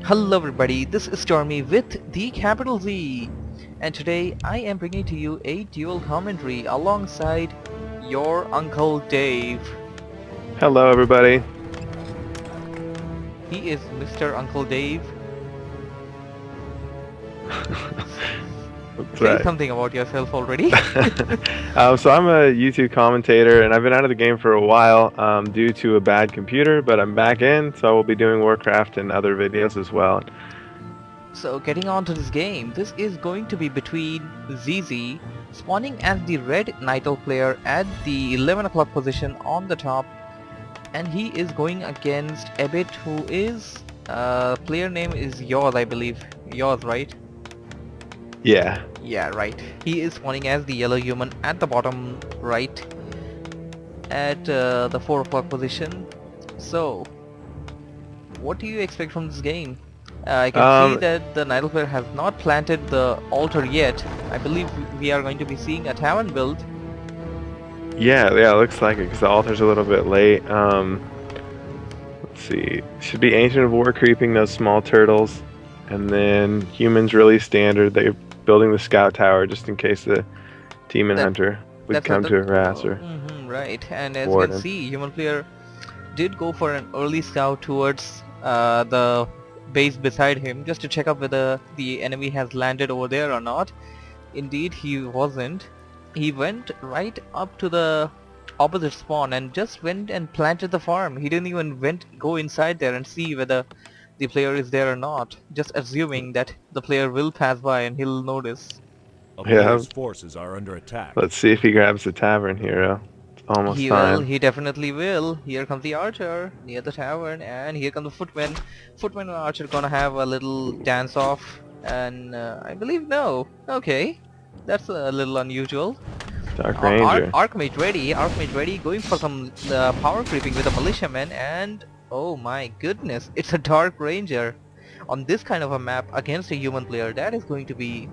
Hello everybody, this is Stormy with the capital Z, and today I am bringing to you a dual commentary alongside your Uncle Dave. Hello everybody. He is Mr. Uncle Dave. That's Say right. something about yourself already. So I'm a YouTube commentator, and I've been out of the game for a while due to a bad computer, but I'm back in, so I will be doing Warcraft and other videos as well. So getting on to this game, this is going to be between Xixi, spawning as the red Nightel player at the 11 o'clock position on the top, and he is going against Ebit, who is player name is Yaws, I believe. Yaws, right? Yeah. Yeah, right. He is spawning as the yellow human at the bottom right at the 4 o'clock position. So, what do you expect from this game? I can see that the Nightel player has not planted the altar yet. I believe we are going to be seeing a tavern build. Yeah, it looks like it because the altar's a little bit late. Let's see. Should be Ancient of War creeping those small turtles, and then humans really standard. They're building the scout tower just in case the demon hunter would come to harass her. Right, and as you can see, human player did go for an early scout towards the base beside him just to check up whether the enemy has landed over there or not. Indeed, he wasn't. He went right up to the opposite spawn and just went and planted the farm. He didn't even go inside there and see whether the player is there or not, just assuming that the player will pass by and he'll notice. A player's forces are under attack. Let's see if he grabs the tavern hero. Almost he time. will, he definitely will. Here comes the archer near the tavern, and here comes the footman. Footman and archer gonna have a little dance off, and I believe no. Okay, that's a little unusual. Dark Ranger. Archmage ready, going for some power creeping with a militiaman, and oh my goodness, it's a Dark Ranger on this kind of a map against a human player. That's going to be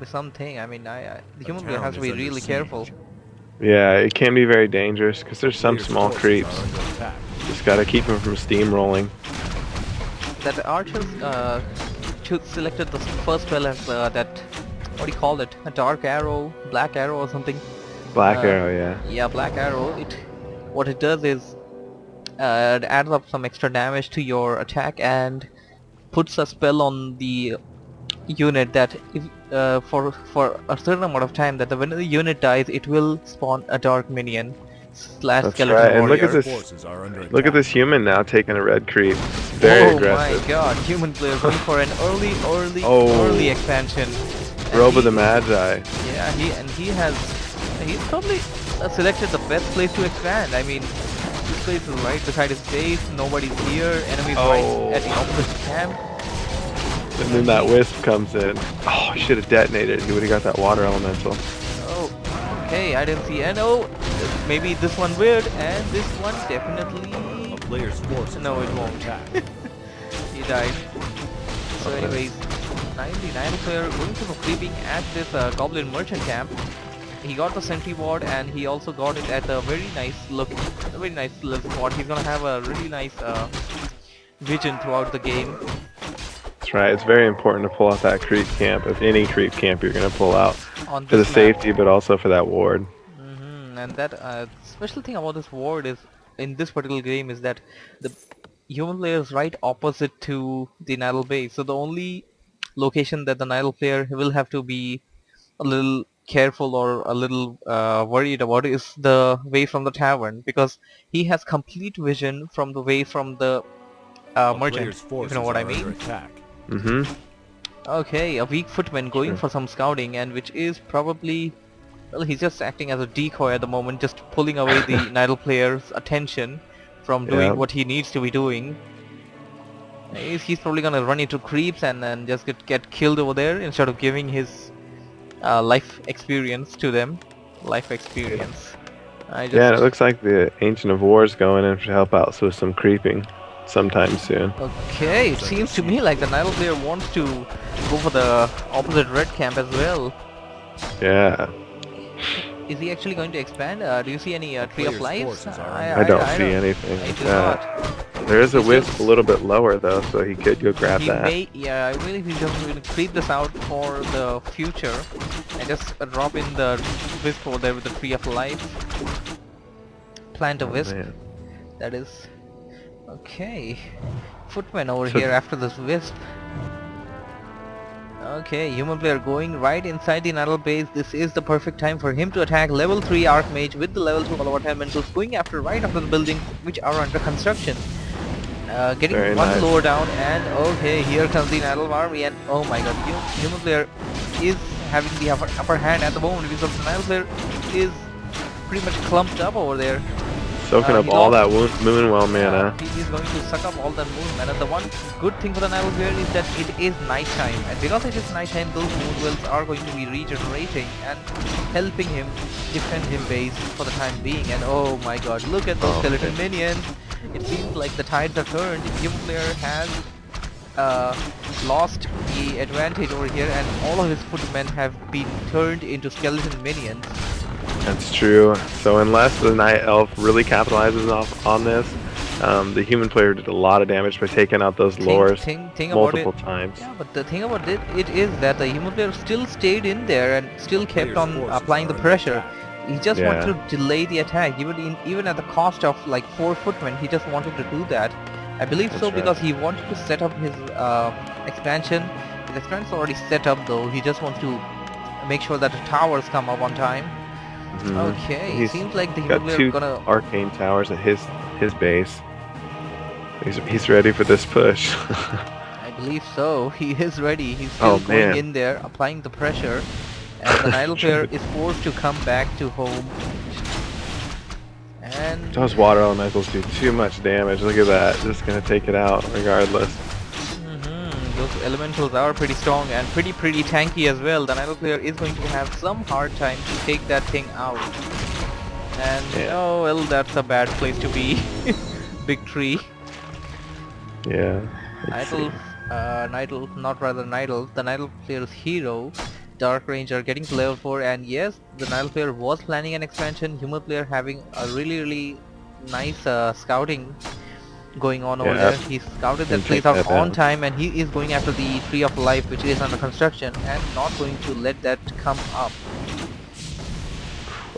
something. I mean, the human player has to be really careful. Yeah, it can be very dangerous because there's some small creeps. Just gotta keep them from steamrolling. That archers selected the first spell as that, what do you call it? A dark arrow, black arrow or something. Black arrow, yeah. Yeah, black arrow. What it does is it adds up some extra damage to your attack and puts a spell on the unit that if, for a certain amount of time, that when the unit dies, it will spawn a dark minion / skeleton right. And warrior. look at this human now taking a red creep. Very aggressive. Oh my god, human player going for an early expansion. Robe of the Magi. Yeah, he's probably selected the best place to expand. I mean, this place is right beside his base, nobody's here, enemies right at the opposite camp. And then that wisp comes in. Oh, I should have detonated. He would have got that water elemental. Oh, okay, I didn't see. And oh, maybe this one would, and this one definitely. A player's force. No, it won't. He died. So, anyways, 99 player going for creeping at this goblin merchant camp. He got the sentry ward, and he also got it at a very nice little spot. He's gonna have a really nice vision throughout the game. That's right. It's very important to pull out that creep camp. If any creep camp you're gonna pull out for the safety, but also for that ward. And that special thing about this ward is, in this particular game, is that the human player is right opposite to the Nightel base. So the only location that the Nightel player will have to be a little careful or a little worried about is the way from the tavern, because he has complete vision from the way from the merchant, if you know what I mean. Okay, a weak footman going for some scouting, and which is probably, well, he's just acting as a decoy at the moment, just pulling away the Nightel player's attention from doing what he needs to be doing. He's probably gonna run into creeps and then just get killed over there instead of giving his life experience to them. Life experience. Yeah, and it looks like the Ancient of War is going in to help out with some creeping sometime soon. Okay, it seems to me like the Nightel player wants to go for the opposite red camp as well. Yeah. Is he actually going to expand? Do you see any Tree of Life? I don't see anything. I do not. There is a He's wisp just- a little bit lower though, so he could go grab He that. may, yeah, I believe he's just going to creep this out for the future and just drop in the wisp over there with the tree of life. Plant a Oh, wisp. man. That is okay. Footman over So- here after this wisp. Okay, human player going right inside the Naddle base. This is the perfect time for him to attack level 3 Archmage with the level 2 All-Out Elementals going after right after the buildings which are under construction. Getting Very one nice. floor down, and okay, here comes the Naddle army, and oh my god, human player is having the upper hand at the moment because the Naddle player is pretty much clumped up over there. Soaking up he all lost- that Moonwell mana. He is going to suck up all that moon mana. The one good thing for the Naddle player is that it is nighttime, and because it is nighttime, those moon wells are going to be regenerating and helping him defend his base for the time being. And oh my god, look at those Oh, skeleton okay. minions! It seems like the tides are turned. Human player has lost the advantage over here, and all of his footmen have been turned into skeleton minions. That's true. So unless the Night Elf really capitalizes on this, the human player did a lot of damage by taking out those lures Thing about it, multiple times. yeah, but the thing about it is that the human player still stayed in there and still kept on applying the pressure. He just wanted to delay the attack, even at the cost of like 4 footmen. He just wanted to do that. I believe so That's because he wanted to set up his expansion. His expansion's already set up though. He just wants to make sure that the towers come up on time. Mhm. Okay, He's seems like the got human player two gonna. arcane towers at his base. He's ready for this push. I believe so. He is ready. He's Oh, still going man. in there, applying the pressure, and the Naddle player is forced to come back to home. And Those water elementals do too much damage. Look at that. Just gonna take it out regardless. those elementals are pretty strong and pretty tanky as well. The Naddle player is going to have some hard time to take that thing out. And Yeah. oh well, that's a bad place to be. Big tree. Yeah. let's see. Nidal, the Nidal player's hero, Dark Ranger, getting to level 4, and yes, the Nidal player was planning an expansion. Human player having a really nice scouting going on over Yeah. there. He scouted that Can place take out that on down. time, and he is going after the Tree of Life, which is under construction, and not going to let that come up.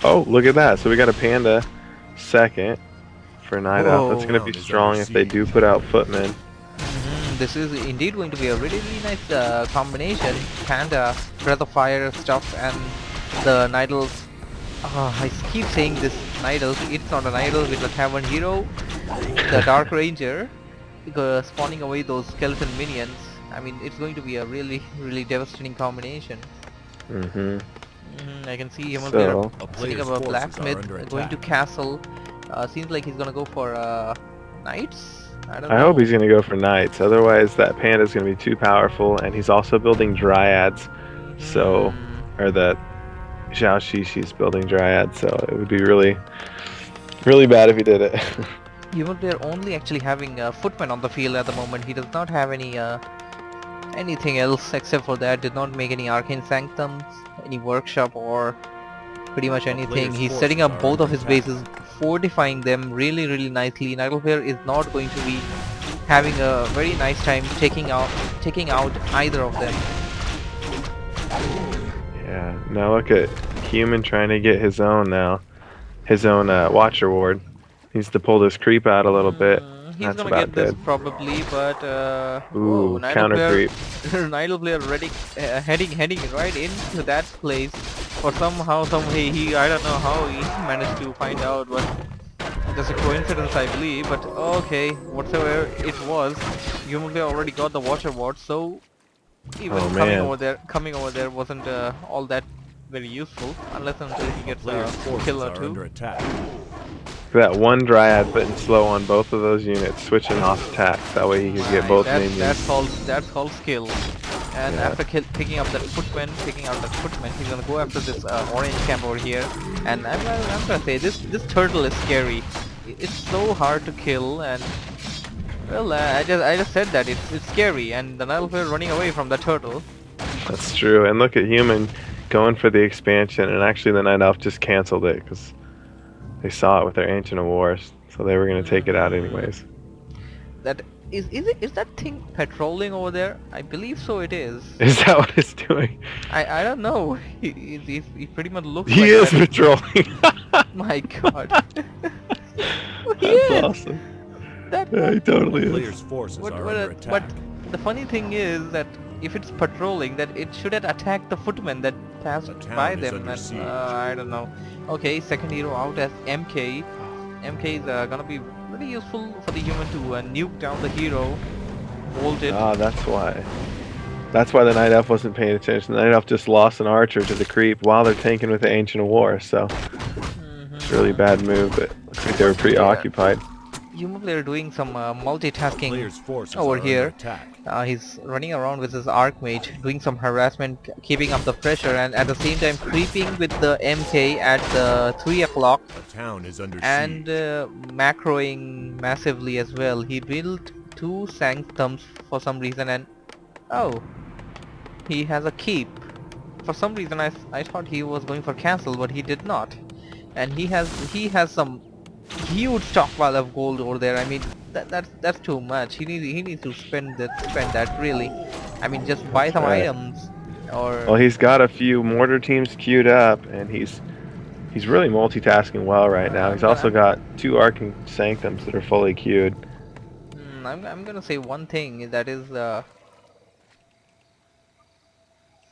Oh, look at that. So we got a panda second for Night Elf. That's Whoa. gonna be strong if they do put out footmen. This is indeed going to be a really nice combination. Panda, Breath of Fire stuff, and the Nidals. I keep saying this Nidals. It's not a Nidal with a Tavern Hero. The Dark Ranger, spawning away those skeleton minions. I mean, it's going to be a really devastating combination. Mm-hmm. I can see Human player So A setting player's up a forces are blacksmith, under going to attack. castle. Seems like he's gonna go for knights. I don't know. I hope he's gonna go for knights. Otherwise, that panda's gonna be too powerful, and he's also building dryads. So, or that Xixi's building dryads. So it would be really bad if he did it. Human player only actually having footmen on the field at the moment. He does not have any anything else except for that. Did not make any arcane sanctums, any workshop, or pretty much anything. player's He's setting forces up are both of under his attack. bases, fortifying them really nicely. Nigel player is not going to be having a very nice time taking out either of them. Yeah. Now look at human trying to get his own now. His own Watcher Ward. Needs to pull this creep out a little bit. He's That's gonna about get this good. probably, but Ooh, Nidal counter player, creep. Nidal player ready, heading right into that place. For somehow, some way, I don't know how he managed to find out, but just a coincidence, I believe. But okay, whatsoever it was, human player already got the Watcher Ward, so even Oh, coming man. over there wasn't all that very useful, unless until he gets a Player's forces kill or are two. under attack. That one dryad putting slow on both of those units, switching off attacks. That way he can get Right, both that's minions. that's called skill. And Yeah. after picking out that footman, he's gonna go after this orange camp over here. And I'm gonna say this turtle is scary. It's so hard to kill, and well, I just said that it's scary, and the Nile player running away from the turtle. That's true. And look at human going for the expansion, and actually the Night Elf just canceled it because they saw it with their Ancient of Wars, so they were going to take it out anyways. that is that thing patrolling over there? I believe so. It is. Is that what it's doing? I don't know. He pretty much looks He like is that. patrolling. My God. He That's is. awesome. That Yeah, he totally is. Players' forces are under attack. but the funny thing is that if it's patrolling, that it shouldn't attack the footmen that passed The town by is them. under And, siege. I don't know. Okay, second hero out as MK. MK is gonna be very useful for the human to nuke down the hero. Bolted. Ah, that's why. That's why the Night Elf wasn't paying attention. The Night Elf just lost an archer to the creep while they're tanking with the Ancient of War, so it's a really bad move, but looks like they were preoccupied. Human player doing some multitasking Players' forces over are under here. attack. He's running around with his Archmage, doing some harassment, keeping up the pressure, and at the same time creeping with the MK at the 3 o'clock The town is under and siege. macroing massively as well. He built 2 sanctums for some reason, and oh, he has a keep. For some reason I thought he was going for castle, but he did not. And he has some huge stockpile of gold over there. I mean, that's too much. He needs to spend that really. I mean, just buy some right. items or Well, he's got a few mortar teams queued up, and he's really multitasking well right now. He's also got 2 Arcane Sanctums that are fully queued. I'm gonna say one thing, that is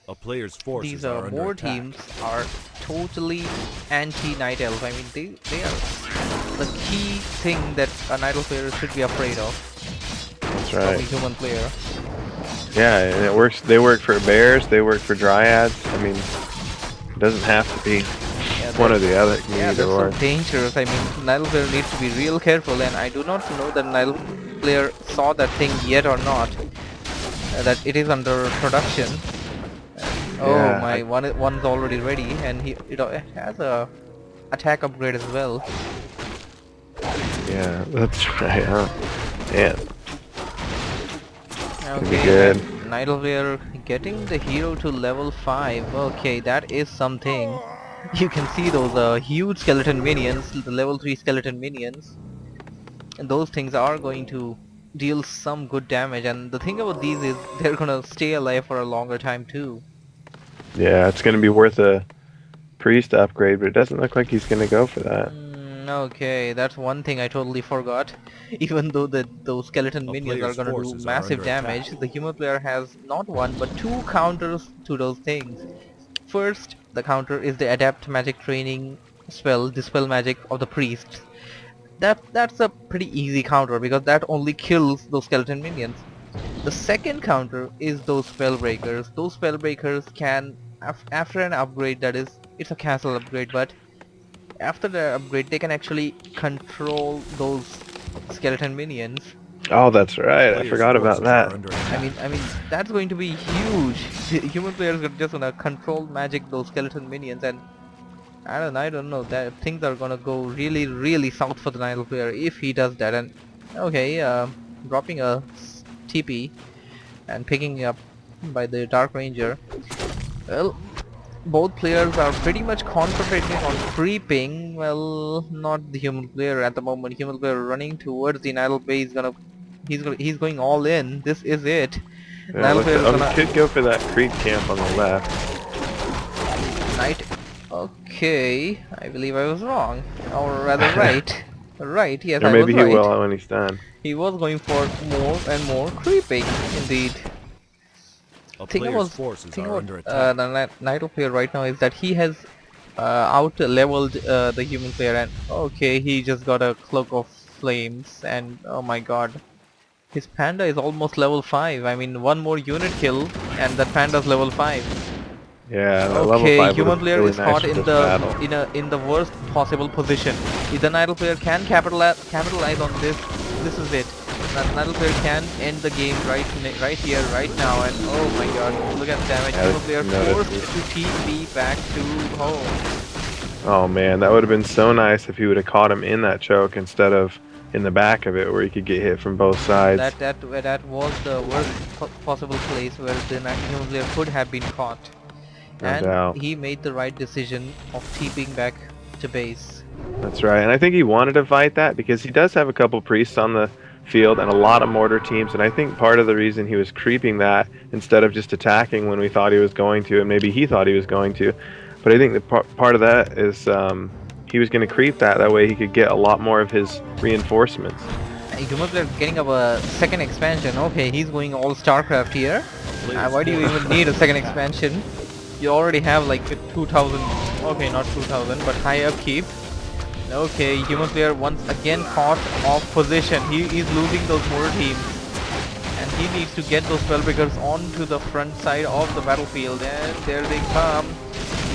A player's forces these are under war attack. teams are totally anti Night Elf. I mean, they are the key thing that a Night Elf player should be afraid of. That's From a right. human player. Yeah, and it works. They work for bears. They work for dryads. I mean, it doesn't have to be Yeah, one or the other. It can be yeah, either that's so or. dangerous. I mean, Nile player needs to be real careful, and I do not know that Nile player saw that thing yet or not. That it is under production. Oh Yeah, my, one's already ready, and it has a attack upgrade as well. Yeah, that's right. Huh? Yeah. Could be Okay, good. Nile player getting the hero to level 5. Okay, that is something. You can see those huge skeleton minions, the level 3 skeleton minions. And those things are going to deal some good damage, and the thing about these is they're gonna stay alive for a longer time too. Yeah, it's going to be worth a priest upgrade, but it doesn't look like he's going to go for that. Okay, that's one thing I totally forgot. Even though those skeleton minions are player's gonna do forces are massive under attack. damage, the human player has not one but 2 counters to those things. First, the counter is the adapt magic training spell, dispel magic of the priest. That's a pretty easy counter because that only kills those skeleton minions. The second counter is those spell breakers. Those spell breakers can, after an upgrade, that is, it's a castle upgrade, but after the upgrade they can actually control those skeleton minions. Oh, that's right. I Players' forgot about forces are that. under attack. I mean that's going to be huge. Human players are just gonna control magic those skeleton minions, and I don't know, that things are gonna go really south for the Nile player if he does that. And okay, dropping a TP and picking up by the Dark Ranger. Well, both players are pretty much concentrating on creeping. Well, not the human player at the moment. Human player running towards the Nile base, he's going all in. This is it. Yeah, Nile look, player is we gonna could go for that creep camp on the left. Knight. Okay, I believe I was wrong, or rather right. Right, yes, Or I maybe was he right. will when he's done. He was going for more and more creeping, indeed. A Thing player's about forces are under attack. the Naito player right now is that he has out leveled the human player, and okay, he just got a cloak of flames, and oh my god, his panda is almost level 5. I mean, one more unit kill and that panda's level 5. Yeah, the level Okay, 5 human would've player really is nice caught for in this the battle. in the worst possible position. If the Nidal player can capitalize on this, this is it. The Nidal player can end the game right here, right now, and oh my god, look at the damage. Yeah, Human player notice forced to TP back to home. Oh man, that would have been so nice if he would have caught him in that choke instead of in the back of it where he could get hit from both sides. That was the worst possible place where the human player could have been caught. No And doubt. he made the right decision of TPing back to base. That's right, and I think he wanted to fight that because he does have a couple priests on the field and a lot of mortar teams, and I think part of the reason he was creeping that instead of just attacking when we thought he was going to, and maybe he thought he was going to, but I think the part of that is he was going to creep that way he could get a lot more of his reinforcements. They're getting up a second expansion. Okay, he's going all StarCraft here. Why do you even need a second expansion? You already have like 2000, okay, not 2000, but high upkeep. Okay, human player once again caught off position. He is losing those mortar teams, and he needs to get those spellbreakers onto the front side of the battlefield. And there they come.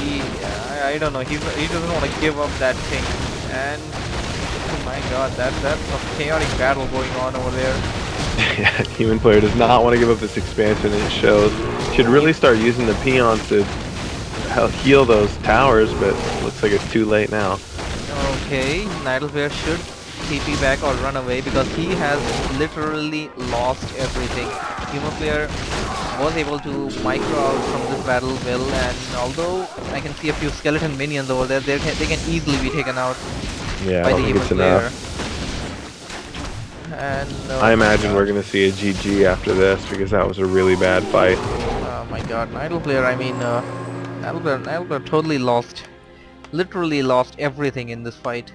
I don't know. He doesn't want to give up that thing. And oh my God, that's a chaotic battle going on over there. Yeah, human player does not want to give up this expansion, and it shows. Should really start using the peons to help heal those towers, but looks like it's too late now. Okay, Nidal player should TP back or run away because he has literally lost everything. Human player was able to micro out from this battle well, and although I can see a few skeleton minions over there, they can easily be taken out by the human player. And I imagine we're gonna see a GG after this because that was a really bad fight. Oh my God, Nidal player! I mean, Nidal player totally lost, literally lost everything in this fight.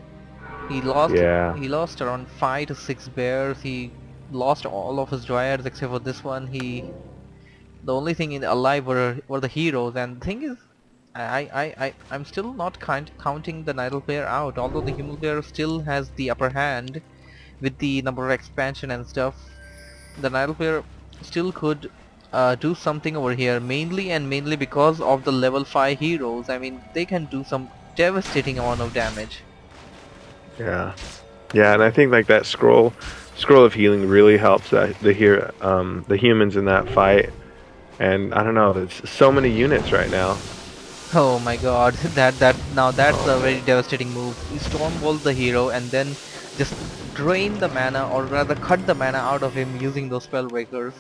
He lost. Yeah. He lost around 5 to 6 bears. He lost all of his dryads except for this one. The only thing alive were the heroes, and the thing is, I'm still not counting the Nidal player out. Although the human player still has the upper hand with the number of expansion and stuff, the Nidal player still could do something over here, mainly because of the level 5 heroes. I mean, they can do some devastating amount of damage. Yeah, and I think like that scroll of healing really helps the humans in that fight. And I don't know, there's so many units right now. Oh my God, that's a very devastating move. You stormbolt the hero and then just drain the mana, or rather cut the mana out of him using those spellbreakers.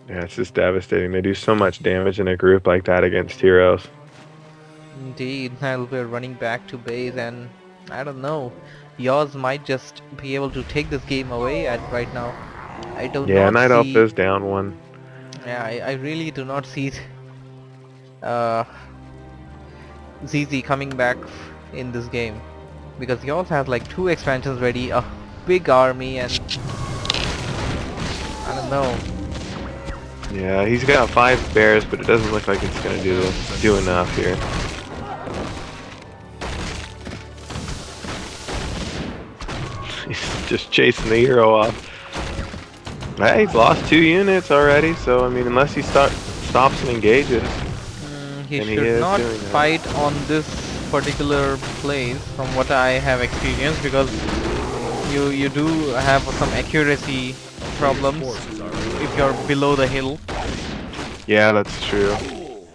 Yeah, it's just devastating. They do so much damage in a group like that against heroes. Indeed, we're running back to base, and I don't know, Yaws might just be able to take this game away right now. I don't. Yeah, Night Elf is down one. Yeah, I really do not see Xixi coming back in this game, because he also has like 2 expansions ready, a big army, and I don't know. Yeah, he's got 5 bears, but it doesn't look like it's gonna do enough here. He's just chasing the hero off. Hey, he's lost 2 units already, so I mean, unless he stops and engages. He should not fight on this particular place, from what I have experienced, because you do have some accuracy problems if you're below the hill. Yeah, that's true.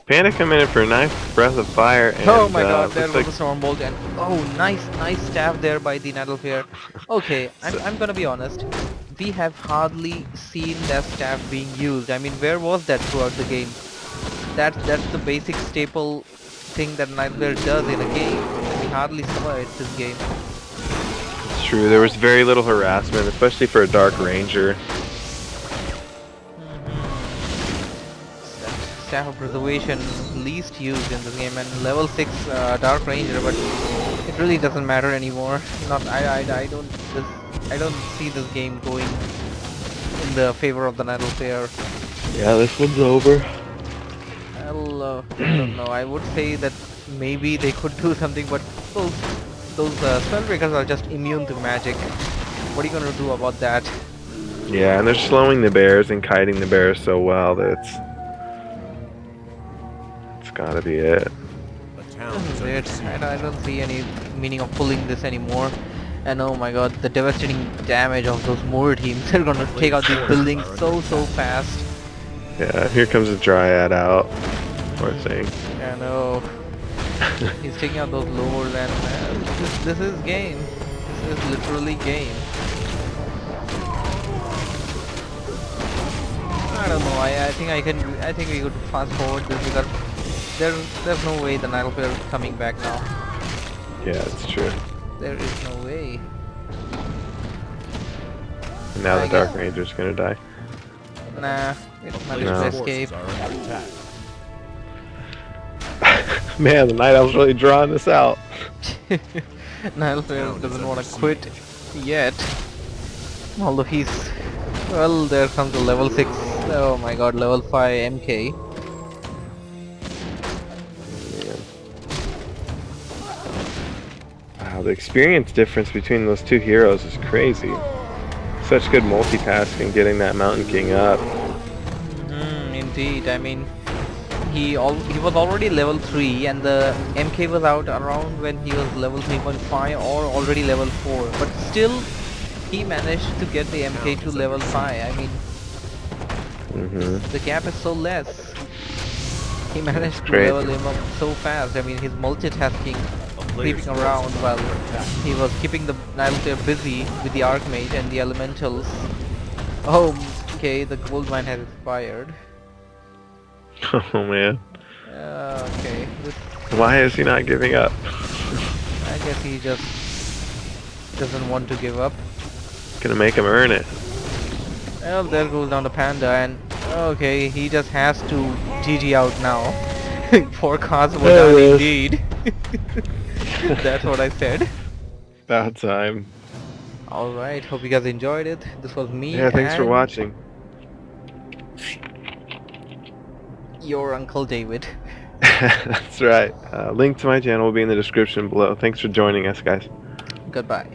Panda coming in for a nice breath of fire. And, oh my God, there was a stormbolt, and oh, nice stab there by the Nidal player. Okay, I'm gonna be honest. We have hardly seen that staff being used. I mean, where was that throughout the game? That's the basic staple thing that Nidal player does in a game. We hardly saw it this game. It's true. There was very little harassment, especially for a Dark Ranger. Staff of Preservation least used in this game, and level 6 Dark Ranger, but it really doesn't matter anymore. I don't see this game going in the favor of the Nidal player. Yeah, this one's over. Well, I don't know. I would say that maybe they could do something, but those spellbreakers are just immune to magic. What are you gonna do about that? Yeah, and they're slowing the bears and kiting the bears so well that it's gotta be it. I don't see any meaning of pulling this anymore. And oh my God, the devastating damage of those mortar teams. They're gonna take out these buildings so fast. Yeah, here comes a Dryad out. Poor thing. Yeah, no. He's taking out those lowers, and this is game. This is literally game. I don't know. I think we could fast forward this, because there's no way the Nidal player is coming back now. Yeah, it's true. There is no way. And now I the Dark Ranger's gonna die. Nah, it managed No. to Players' escape. forces are under attack. Man, the Night Elf's really drawing this out. Nilefare Town is doesn't under want to siege. quit yet. Although he's... Well, there comes the level 6. Oh my god, level 5 MK. Wow, the experience difference between those two heroes is crazy. Such good multitasking getting that Mountain King up. Indeed, I mean... He was already level 3 and the MK was out around when he was level 3.5 or already level 4. But still, he managed to get the MK to level 5. I mean, the gap is so less. He managed to Great. level him up so fast. I mean, his multitasking, A player's creeping forces around are while under attack. he was keeping the Nilefare busy with the Archmage and the Elementals. Oh, okay, the gold mine has expired. Oh man. Okay, this, Why is he not giving up? I guess he just doesn't want to give up. Gonna make him earn it. Well, there goes down the panda, and okay, he just has to GG out now. Forecasts were There done it is. indeed. That's what I said. About time. Alright, hope you guys enjoyed it. This was me Yeah, thanks for and watching. your Uncle David. That's right. Link to my channel will be in the description below. Thanks for joining us, guys. Goodbye.